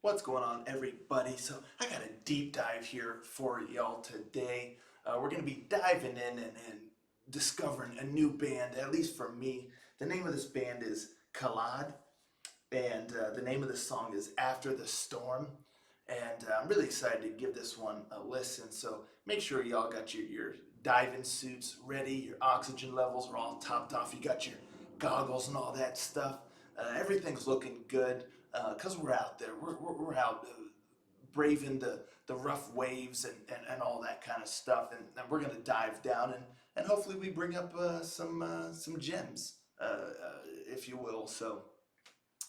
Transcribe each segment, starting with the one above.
What's going on, everybody? So I got a deep dive here for y'all today. We're going to be diving in and discovering a new band, at least for me. The name of this band is KÄLAD, and the name of the song is After the Storm. And I'm really excited to give this one a listen. So make sure y'all got your diving suits ready, your oxygen levels are all topped off, you got your goggles and all that stuff. Everything's looking good because we're out there. We're out braving the rough waves and all that kind of stuff. And we're going to dive down and hopefully we bring up some gems, if you will. So,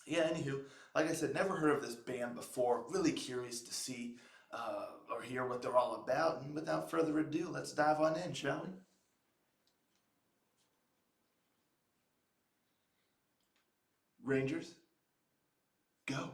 yeah, anywho, like I said, never heard of this band before. Really curious to see or hear what they're all about. And without further ado, let's dive on in, shall we? Rangers, go.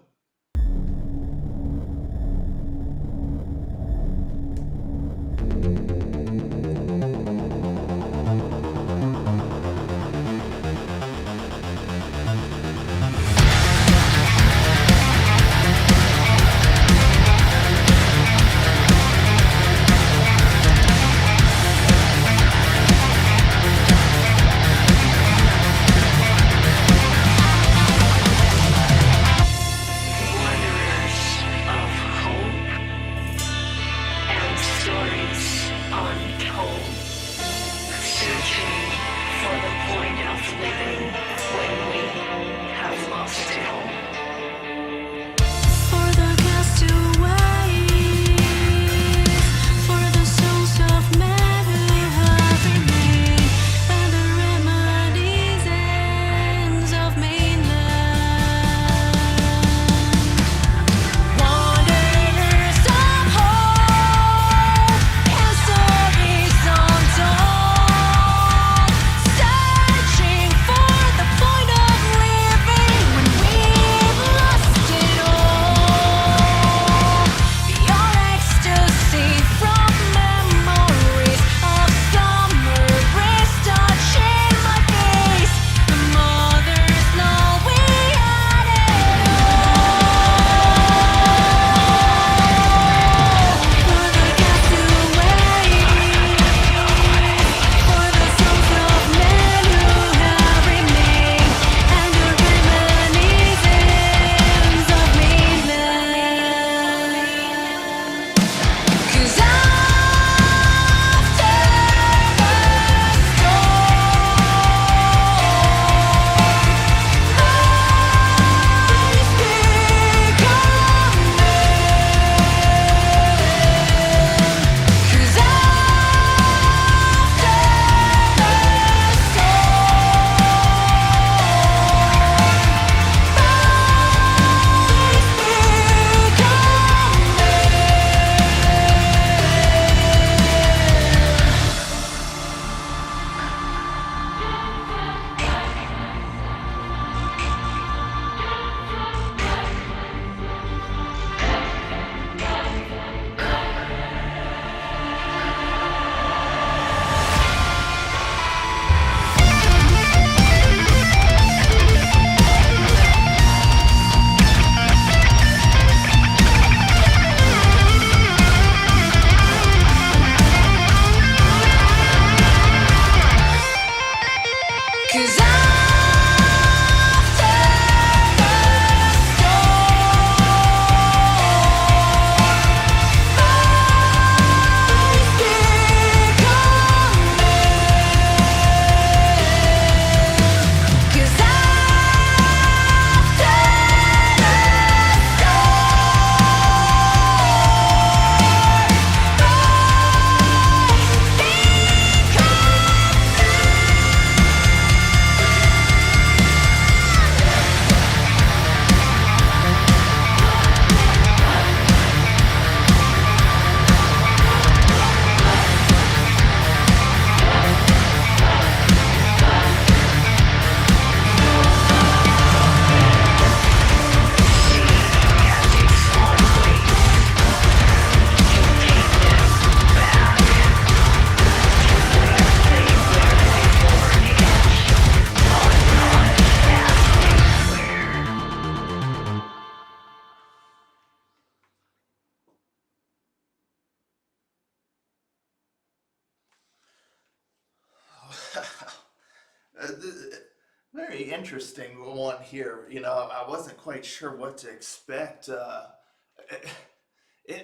very interesting one here. You know, I wasn't quite sure what to expect. An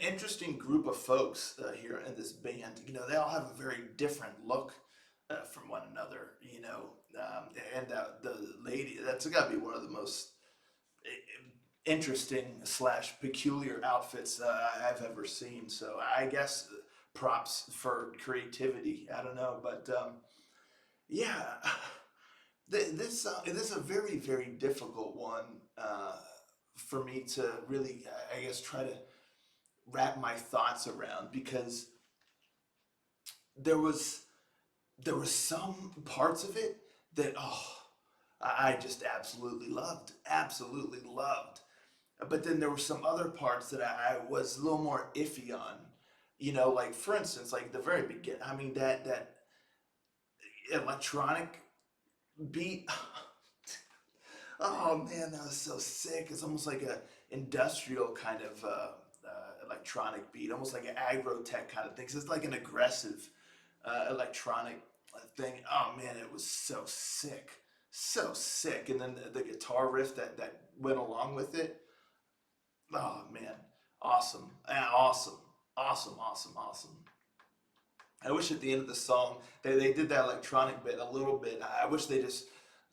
interesting group of folks here in this band. You know, they all have a very different look from one another. You know, and the lady, that's got to be one of the most interesting slash peculiar outfits I've ever seen. So I guess props for creativity. I don't know, but yeah, this is a very very difficult one for me to really, I guess, try to wrap my thoughts around because there was there were some parts of it that I just absolutely loved. But then there were some other parts that I was a little more iffy on. You know, like for instance, like the very beginning. I mean, that electronic beat. Oh man, that was so sick. It's almost like a industrial kind of electronic beat, almost like an aggro tech kind of thing. So it's like an aggressive electronic thing. Oh man, it was so sick. And then the guitar riff that went along with it. Oh man, awesome, awesome. I wish at the end of the song they did that electronic bit a little bit. I wish they just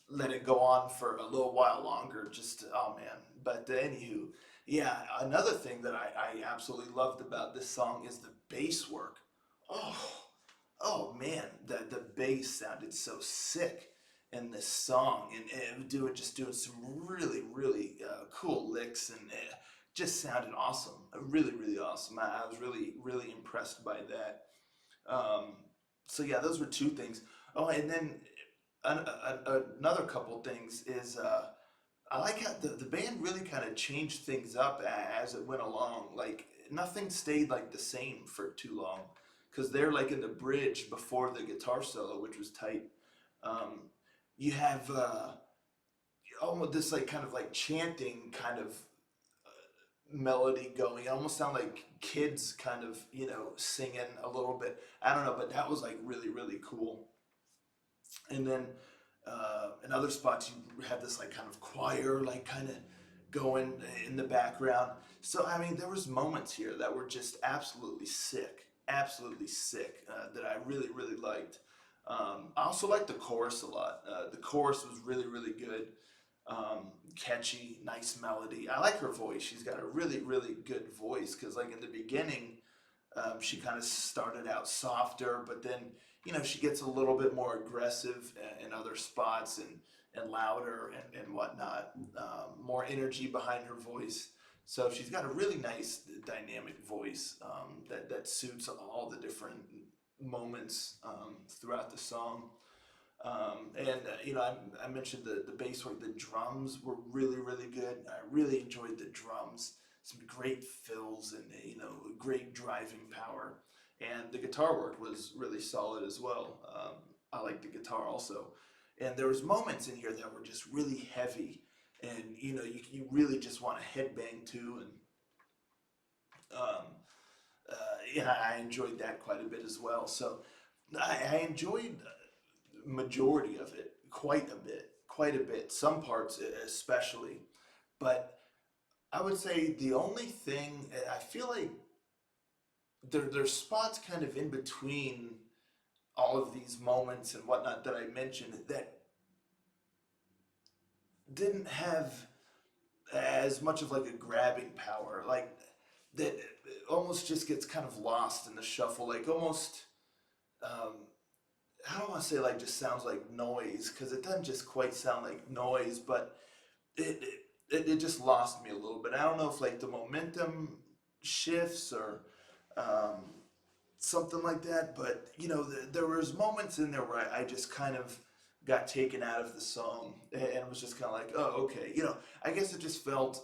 let it go on for a little while longer. Just oh man. But anywho, yeah. Another thing that I absolutely loved about this song is the bass work. Oh, oh man, the bass sounded so sick in this song, and doing some really cool licks, and it just sounded awesome. Really awesome. I was really impressed by that. Um, so yeah, those were two things. Oh, and then another couple things is I like how the band really kind of changed things up as it went along. Like nothing stayed like the same for too long because they're like in the bridge before the guitar solo, which was tight. Um, you have almost this like kind of like chanting kind of melody going. It almost sound like kids kind of, you know, singing a little bit. I don't know, but that was like really cool. And then in other spots, you had this like kind of choir, like kind of going in the background. So I mean, there was moments here that were just absolutely sick that I really liked. I also liked the chorus a lot. The chorus was really good, catchy, nice melody. I like her voice. She's got a really good voice because like in the beginning, she kind of started out softer, but then you know she gets a little bit more aggressive in other spots and louder and whatnot. More energy behind her voice. So she's got a really nice dynamic voice that suits all the different moments throughout the song. You know, I mentioned the bass work. The drums were really good. I really enjoyed the drums. Some great fills and you know great driving power. And the guitar work was really solid as well. I like the guitar also. And there was moments in here that were just really heavy, and you know you really just want to headbang to. And um, yeah, I enjoyed that quite a bit as well. So I enjoyed majority of it quite a bit. Some parts especially, but I would say the only thing I feel like there's spots kind of in between all of these moments and whatnot that I mentioned that didn't have as much of like a grabbing power, like that almost just gets kind of lost in the shuffle, like almost um, I don't want to say like just sounds like noise because it doesn't just quite sound like noise, but it, it just lost me a little bit. I don't know if like the momentum shifts or um, something like that, but you know, there was moments in there where I just kind of got taken out of the song and it was just kind of like, oh, okay, you know, I guess it just felt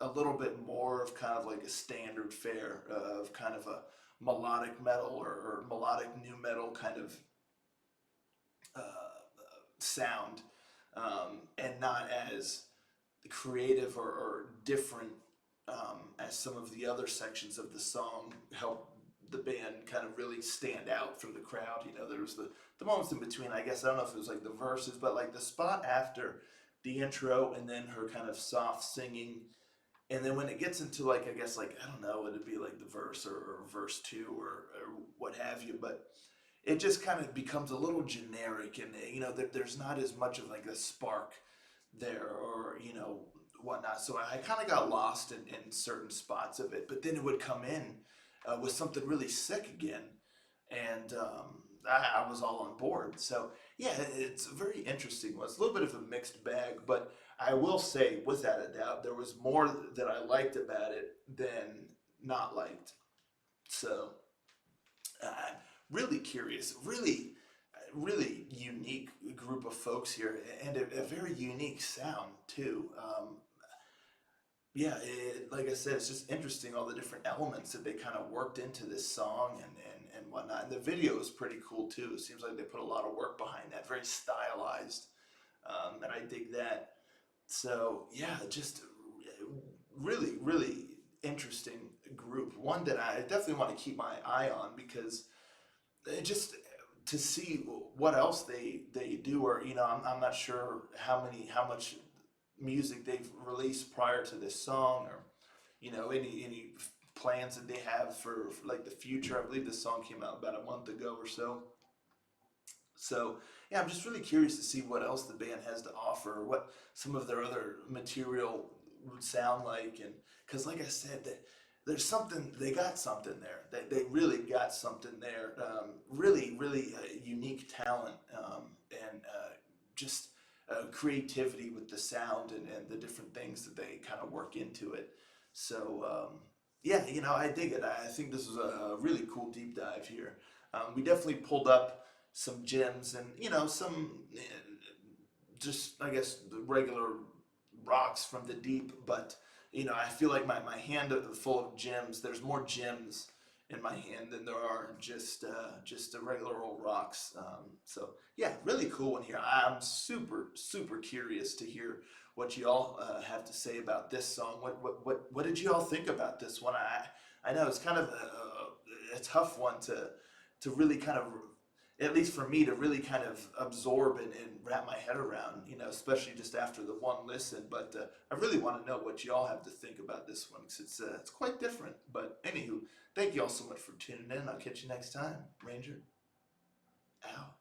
a little bit more of kind of like a standard fare of kind of a melodic metal or melodic new metal kind of sound, and not as creative or different as some of the other sections of the song help the band kind of really stand out from the crowd. You know, there was the moments in between. I guess I don't know if it was like the verses, but like the spot after the intro and then her kind of soft singing, and then when it gets into like I guess like I don't know, it'd be like the verse or verse two or what have you, but it just kind of becomes a little generic, and you know there's not as much of like a spark there or you know whatnot. So I kind of got lost in certain spots of it, but then it would come in with something really sick again, and I was all on board. So yeah, it's very interesting. Well, it's a little bit of a mixed bag, but I will say without a doubt there was more that I liked about it than not liked. So uh, really curious, really unique group of folks here, and a very unique sound too. Yeah, like I said, it's just interesting all the different elements that they kind of worked into this song and whatnot. And the video is pretty cool too. It seems like they put a lot of work behind that, very stylized, and I dig that. So yeah, just really interesting group. One that I definitely want to keep my eye on because just to see what else they do, or you know I'm not sure how much music they've released prior to this song, or you know any plans that they have for like the future. I believe this song came out about a month ago or so. So yeah, I'm just really curious to see what else the band has to offer, what some of their other material would sound like, and because like I said, that there's something they got something there. They really got something there. Really unique talent and just creativity with the sound and the different things that they kind of work into it. So yeah, you know, I dig it. I think this is a really cool deep dive here. We definitely pulled up some gems and you know some just I guess the regular rocks from the deep, but you know I feel like my hand full of gems. There's more gems in my hand than there are just the regular old rocks. So yeah, really cool one here. I'm super curious to hear what you all have to say about this song. What did you all think about this one? I know it's kind of a tough one to really kind of, at least for me, to really kind of absorb and wrap my head around, you know, especially just after the one listen. But I really want to know what y'all have to think about this one because it's quite different. But anywho, thank you all so much for tuning in. I'll catch you next time. Ranger, out.